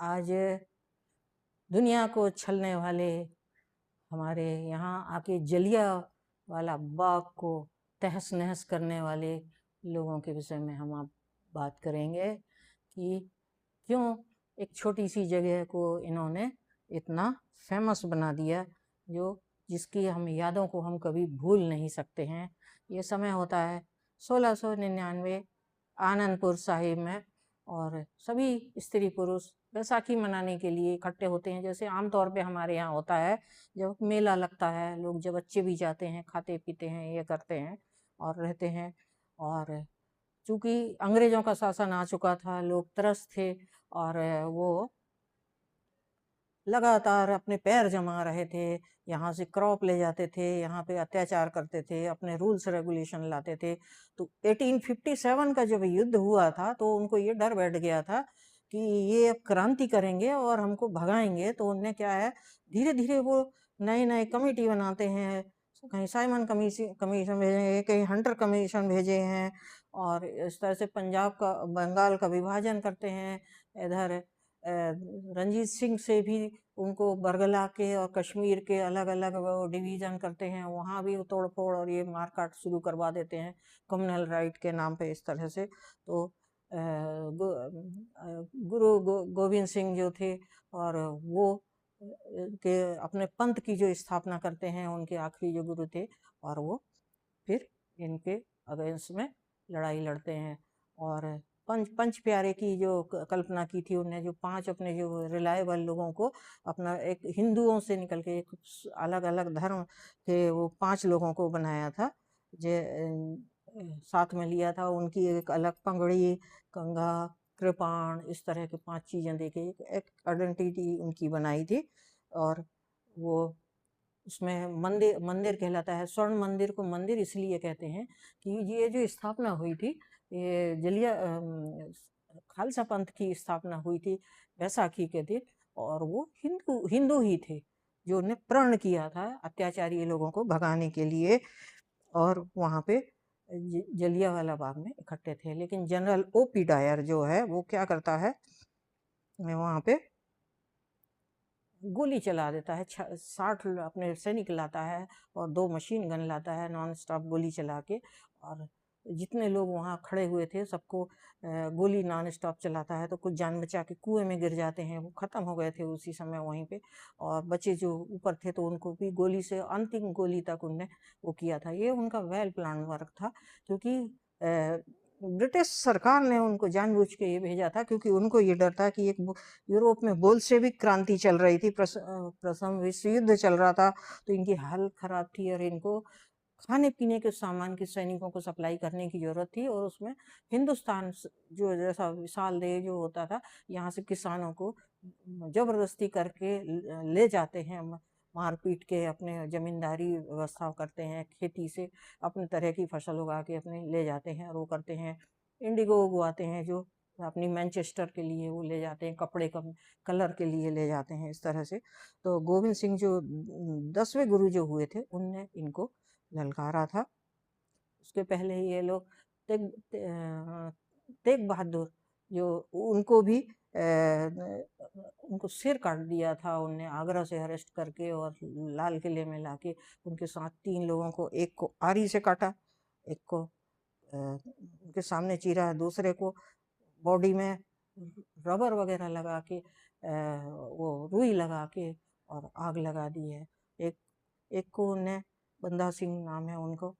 आज दुनिया को छलने वाले हमारे यहाँ आके जलियांवाला बाग को तहस नहस करने वाले लोगों के विषय में हम आप बात करेंगे कि क्यों एक छोटी सी जगह को इन्होंने इतना फेमस बना दिया, जिसकी हम यादों को हम कभी भूल नहीं सकते हैं। ये समय होता है 1699 आनंदपुर साहिब में, और सभी स्त्री पुरुष बैसाखी मनाने के लिए इकट्ठे होते हैं। जैसे आमतौर पे हमारे यहाँ होता है, जब मेला लगता है, लोग जब बच्चे भी जाते हैं, खाते पीते हैं, ये करते हैं और रहते हैं। और चूंकि अंग्रेजों का शासन आ चुका था, लोग त्रस्त थे और वो लगातार अपने पैर जमा रहे थे, यहाँ से क्रॉप ले जाते थे, यहाँ पे अत्याचार करते थे, अपने रूल्स रेगुलेशन लाते थे। तो 1857 का जब युद्ध हुआ था तो उनको ये डर बैठ गया था कि ये अब क्रांति करेंगे और हमको भगाएंगे। तो उनने क्या है, धीरे धीरे वो नए नए कमेटी बनाते हैं, कहीं साइमन कमीशन भेजे हैं, कहीं हंटर कमीशन भेजे हैं, और इस तरह से पंजाब का बंगाल का विभाजन करते हैं। इधर रंजीत सिंह से भी उनको बरगला के और कश्मीर के अलग अलग वो डिवीजन करते हैं, वहाँ भी तोड़ फोड़ और ये मारकाट शुरू करवा देते हैं कम्युनल राइट के नाम पे, इस तरह से। तो गुरु गोविंद सिंह जो थे, और वो के अपने पंथ की जो स्थापना करते हैं, उनके आखिरी जो गुरु थे, और वो फिर इनके अगेंस्ट में लड़ाई लड़ते हैं। और पंच प्यारे की जो कल्पना की थी उन्हें, जो 5 अपने जो रिलायबल लोगों को, अपना एक हिंदुओं से निकल के एक अलग अलग धर्म के वो 5 लोगों को बनाया था, जे साथ में लिया था। उनकी एक अलग पगड़ी, कंघा, कृपाण, इस तरह के 5 चीजें देके एक आइडेंटिटी उनकी बनाई थी। और वो उसमें मंदिर मंदिर कहलाता है। स्वर्ण मंदिर को मंदिर इसलिए कहते हैं कि ये जो स्थापना हुई थी, ये खालसा पंथ की स्थापना हुई थी बैसाखी के दिन, और वो हिंदू हिंदू ही थे जो उन्हें प्रण किया था अत्याचारी लोगों को भगाने के लिए, और वहां पे जलियांवाला बाग में इकट्ठे थे। लेकिन जनरल ओपी डायर जो है, वो क्या करता है, वहां पे गोली चला देता है। 60 अपने सैनिक लाता है और 2 मशीन गन लाता है, नॉन स्टॉप गोली चला के, और जितने लोग वहाँ खड़े हुए थे सबको गोली नॉन स्टॉप चलाता है। तो कुछ जान बचा के कुएं में गिर जाते हैं, वो खत्म हो गए थे उसी समय वहीं पे। और बच्चे जो ऊपर थे तो उनको भी गोली से अंतिम गोली तक उनने वो किया था। ये उनका वेल प्लान वर्क था, क्योंकि ब्रिटिश सरकार ने उनको जानबूझ के ये भेजा था, क्योंकि उनको ये डर था कि एक यूरोप में बोल्शेविक क्रांति चल रही थी, प्रथम विश्व युद्ध चल रहा था, तो इनकी हालत खराब थी और इनको खाने पीने के सामान की सैनिकों को सप्लाई करने की जरूरत थी। और उसमें हिंदुस्तान जो जैसा विशाल देश जो होता था, यहाँ से किसानों को जबरदस्ती करके ले जाते हैं, मारपीट के अपने जमींदारी व्यवस्था करते हैं, खेती से अपने तरह की फसल उगा के अपने ले जाते हैं, और वो करते हैं। इंडिगो उगवाते हैं, जो अपनी मैनचेस्टर के लिए वो ले जाते हैं, कपड़े का कलर के लिए ले जाते हैं, इस तरह से। तो गोविंद सिंह जो 10वें गुरु जो हुए थे, उनने इनको ललकारा था। उसके पहले ये लोग तेग तेग बहादुर, जो उनको भी उनको सिर काट दिया था उनने, आगरा से अरेस्ट करके और लाल किले में लाके उनके साथ 3 लोगों को, एक को आरी से काटा, एक को उनके सामने चीरा, दूसरे को बॉडी में रबर वगैरह लगा के, वो रुई लगा के और आग लगा दी है। एक एक को उन्हें, बंदा सिंह नाम है उनको,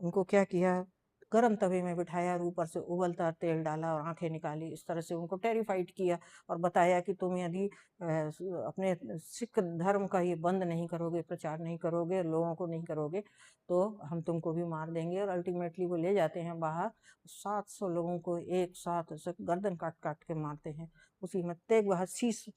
उनको क्या किया, गरम तवे में बिठाया और ऊपर से उबलता तेल डाला और आंखें निकाली, इस तरह से उनको टेरिफाइड किया और बताया कि तुम यदि अपने सिख धर्म का ये बंद नहीं करोगे, प्रचार नहीं करोगे, लोगों को नहीं करोगे, तो हम तुमको भी मार देंगे। और अल्टीमेटली वो ले जाते हैं बाहर, 700 लोगों को एक साथ गर्दन काट काट के मारते हैं। उसी में तेग बहादुर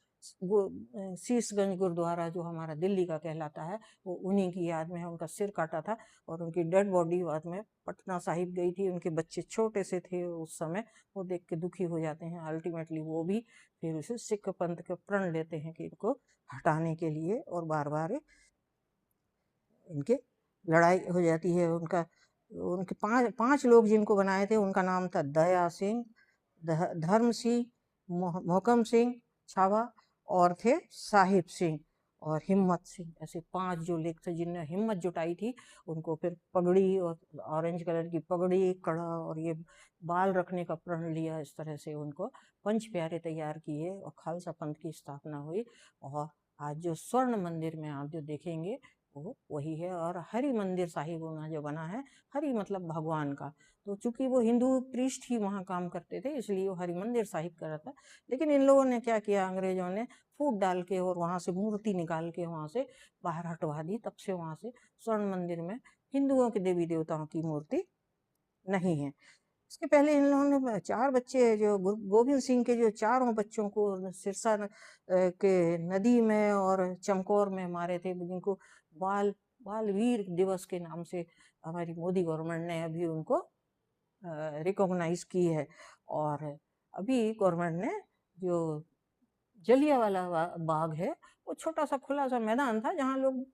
शीशगंज गुरुद्वारा जो हमारा दिल्ली का कहलाता है, वो उन्हीं की याद में उनका सिर काटा था। और उनकी डेड बॉडी बाद में पटना साहिब गई थी, उनके बच्चे छोटे से थे उस समय, वो देख के दुखी हो जाते हैं। अल्टीमेटली वो भी फिर उसे सिख पंथ के प्रण लेते हैं कि इनको हटाने के लिए, और बार बार इनके लड़ाई हो जाती है। उनके 5 लोग जिनको बनाए थे, उनका नाम था दया सिंह, धर्म सिंह, मोहकम सिंह, छावा और थे साहिब सिंह और हिम्मत सिंह, ऐसे 5 जो लेख थे जिनने हिम्मत जुटाई थी। उनको फिर पगड़ी और ऑरेंज कलर की पगड़ी, कड़ा और ये बाल रखने का प्रण लिया। इस तरह से उनको पंच प्यारे तैयार किए और खालसा पंथ की स्थापना हुई। और आज जो स्वर्ण मंदिर में आप जो देखेंगे वो वही है। और हरि मंदिर साहिब वहाँ जो बना है, हरि मतलब भगवान का, तो चूंकि वो हिंदू प्रीस्ट ही वहाँ काम करते थे इसलिए वो हरि मंदिर साहिब का रहता। लेकिन इन लोगों ने क्या किया, अंग्रेजों ने फूट डाल के और वहां से मूर्ति निकाल के वहां से बाहर हटवा दी। तब से वहां से स्वर्ण मंदिर में हिंदुओं के देवी देवताओं की मूर्ति नहीं है। इसके पहले इन लोगों ने 4 बच्चे, जो गोविंद सिंह के जो चारों बच्चों को सिरसा के नदी में और चमकौर में मारे थे, जिनको बाल बाल वीर दिवस के नाम से हमारी मोदी गवर्नमेंट ने अभी उनको रिकॉग्नाइज की है। और अभी गवर्नमेंट ने जो जलियांवाला बाग है, वो छोटा सा खुला सा मैदान था जहाँ लोग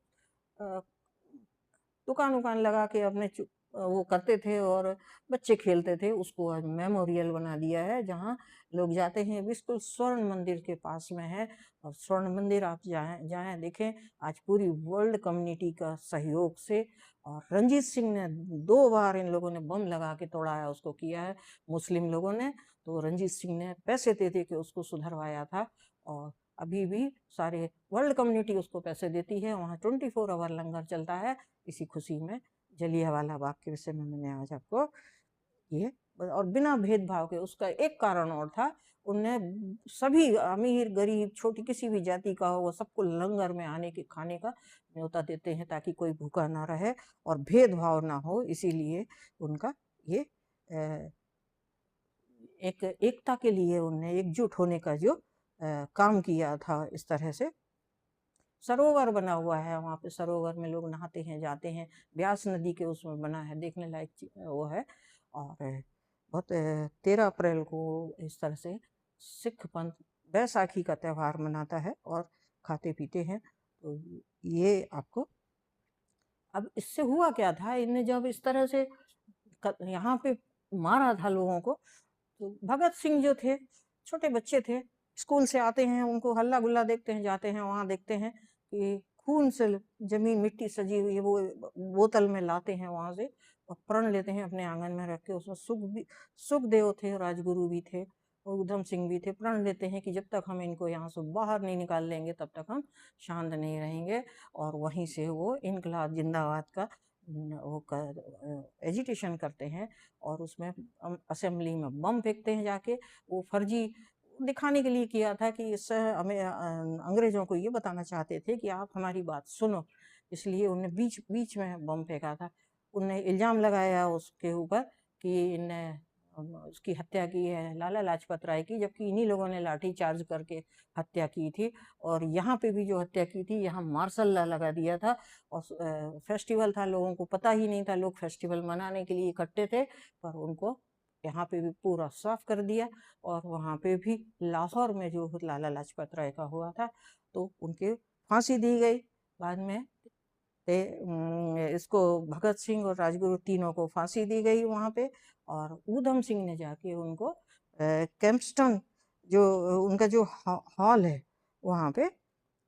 दुकान उकान लगा के अपने वो करते थे और बच्चे खेलते थे। उसको आज मेमोरियल बना दिया है जहाँ लोग जाते हैं। बिल्कुल स्वर्ण मंदिर के पास में है। और स्वर्ण मंदिर आप जाएं जाएं देखें, आज पूरी वर्ल्ड कम्युनिटी का सहयोग से। और रंजीत सिंह ने 2 बार इन लोगों ने बम लगा के तोड़ाया, उसको किया है मुस्लिम लोगों ने। तो रंजीत सिंह ने पैसे दे दे के उसको सुधरवाया था। और अभी भी सारे वर्ल्ड कम्युनिटी उसको पैसे देती है। वहाँ 24 आवर लंगर चलता है इसी खुशी में। जलियांवाला बाग के विषय में मैंने आज आपको ये, और बिना भेदभाव के, उसका एक कारण और था, उनने सभी अमीर गरीब छोटी किसी भी जाति का हो वो सबको लंगर में आने के खाने का न्योता देते हैं ताकि कोई भूखा ना रहे और भेदभाव ना हो। इसीलिए उनका ये एक एकता के लिए उनने एकजुट होने का जो काम किया था। इस तरह से सरोवर बना हुआ है वहाँ पे, सरोवर में लोग नहाते हैं जाते हैं, ब्यास नदी के उसमें बना है, देखने लायक वो है। और बहुत 13 अप्रैल को इस तरह से सिख पंथ बैसाखी का त्यौहार मनाता है और खाते पीते हैं। तो ये आपको, अब इससे हुआ क्या था, इनने जब इस तरह से यहाँ पे मारा था लोगों को, तो भगत सिंह जो थे छोटे बच्चे थे, स्कूल से आते हैं, उनको हल्ला गुल्ला देखते हैं, जाते हैं वहां देखते हैं कि खून से जमीन मिट्टी सजी हुई है, वो बोतल में लाते हैं वहां से और प्रण लेते हैं अपने आंगन में रख के। उसमें सुखदेव थे, राजगुरु भी थे और उधम सिंह भी थे। प्रण लेते हैं कि जब तक हम इनको यहाँ से बाहर नहीं निकाल लेंगे तब तक हम शांत नहीं रहेंगे। और वहीं से वो इनकलाब जिंदाबाद का वो एजिटेशन करते हैं और उसमें असेंबली में बम फेंकते हैं जाके। वो फर्जी दिखाने के लिए किया था कि इससे हमें अंग्रेजों को ये बताना चाहते थे कि आप हमारी बात सुनो, इसलिए उन्हें बीच बीच में बम फेंका था। उन्हें इल्जाम लगाया उसके ऊपर कि इनने उसकी हत्या की है लाला लाजपत राय की, जबकि इन्हीं लोगों ने लाठी चार्ज करके हत्या की थी। और यहाँ पे भी जो हत्या की थी, यहाँ मार्शल लॉ लगा दिया था। और फेस्टिवल था, लोगों को पता ही नहीं था, लोग फेस्टिवल मनाने के लिए इकट्ठे थे, पर उनको यहाँ पे भी पूरा साफ कर दिया। और वहाँ पे भी लाहौर में जो लाला लाजपत राय का हुआ था, तो उनके फांसी दी गई बाद में। इसको भगत सिंह और राजगुरु तीनों को फांसी दी गई वहाँ पे। और ऊधम सिंह ने जाके उनको कैंपस्टन जो उनका जो हॉल है वहाँ पे,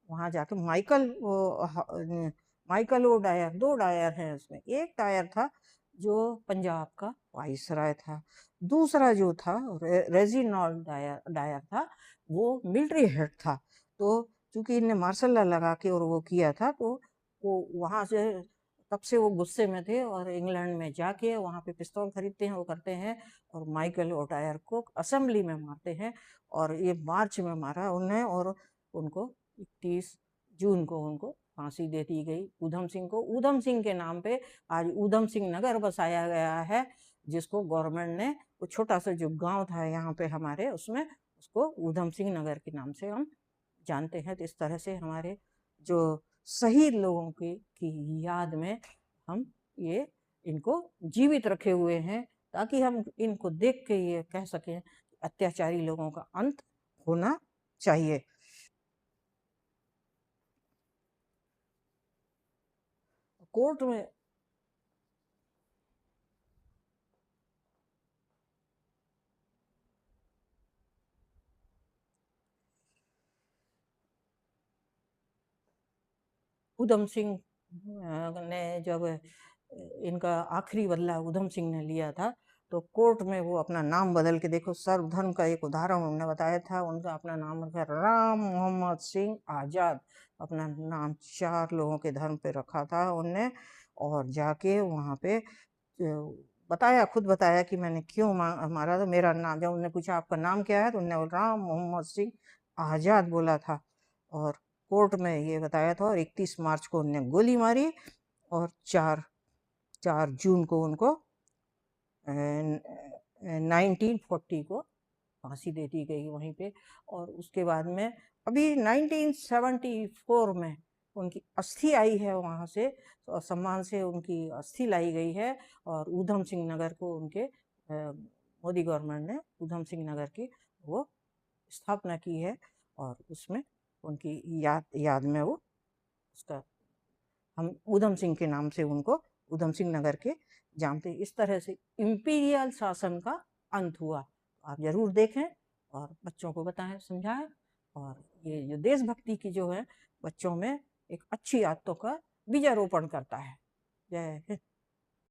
वहाँ जाके माइकल ओ डायर, 2 डायर हैं उसमें। एक डायर था जो पंजाब का वाइसराय था, दूसरा जो था रेजिनॉल्ड डायर था, वो मिलिट्री हेड था। तो चूंकि इनने मार्शल लॉ लगा के और वो किया था, तो वो वहां से तब से वो गुस्से में थे और इंग्लैंड में जाके वहां पे पिस्तौल खरीदते हैं, वो करते हैं और माइकल ओटायर को असेंबली में मारते हैं। और ये मार्च में मारा उन्हें और उनको 31 जून को उनको फांसी दे दी गई। ऊधम सिंह को ऊधम सिंह के नाम पे आज ऊधम सिंह नगर बसाया गया है, जिसको गवर्नमेंट ने, वो छोटा सा जो गांव था यहाँ पे हमारे, उसमें उसको ऊधम सिंह नगर के नाम से हम जानते हैं। तो इस तरह से हमारे जो शहीद लोगों की याद में हम ये इनको जीवित रखे हुए हैं, ताकि हम इनको देख के ये कह सकें अत्याचारी लोगों का अंत होना चाहिए। कोर्ट में उधम सिंह ने जब इनका आखिरी बदला उधम सिंह ने लिया था, तो कोर्ट में वो अपना नाम बदल के, देखो सर्वधर्म का एक उदाहरण उन्होंने बताया था, उनका अपना नाम रखा राम मोहम्मद सिंह आज़ाद। अपना नाम 4 लोगों के धर्म पे रखा था उनने, और जाके वहाँ पे बताया, खुद बताया कि मैंने क्यों मारा था। मेरा नाम, जब उन्होंने पूछा आपका नाम क्या है, तो उन्होंने राम मोहम्मद सिंह आज़ाद बोला था, और कोर्ट में ये बताया था। और 31 मार्च को उन्होंने गोली मारी, और 4 जून को उनको 1940 को फांसी दे दी गई वहीं पे। और उसके बाद में अभी 1974 में उनकी अस्थि आई है वहाँ से, और सम्मान से उनकी अस्थि लाई गई है। और ऊधम सिंह नगर को उनके मोदी गवर्नमेंट ने ऊधम सिंह नगर की वो स्थापना की है, और उसमें उनकी याद में वो उसका, हम ऊधम सिंह के नाम से उनको ऊधम सिंह नगर के जानते। इस तरह से इम्पीरियल शासन का अंत हुआ। आप जरूर देखें और बच्चों को बताएं, समझाएं, और ये जो देशभक्ति की जो है बच्चों में एक अच्छी आदतों का बीजारोपण करता है। जय हिंद।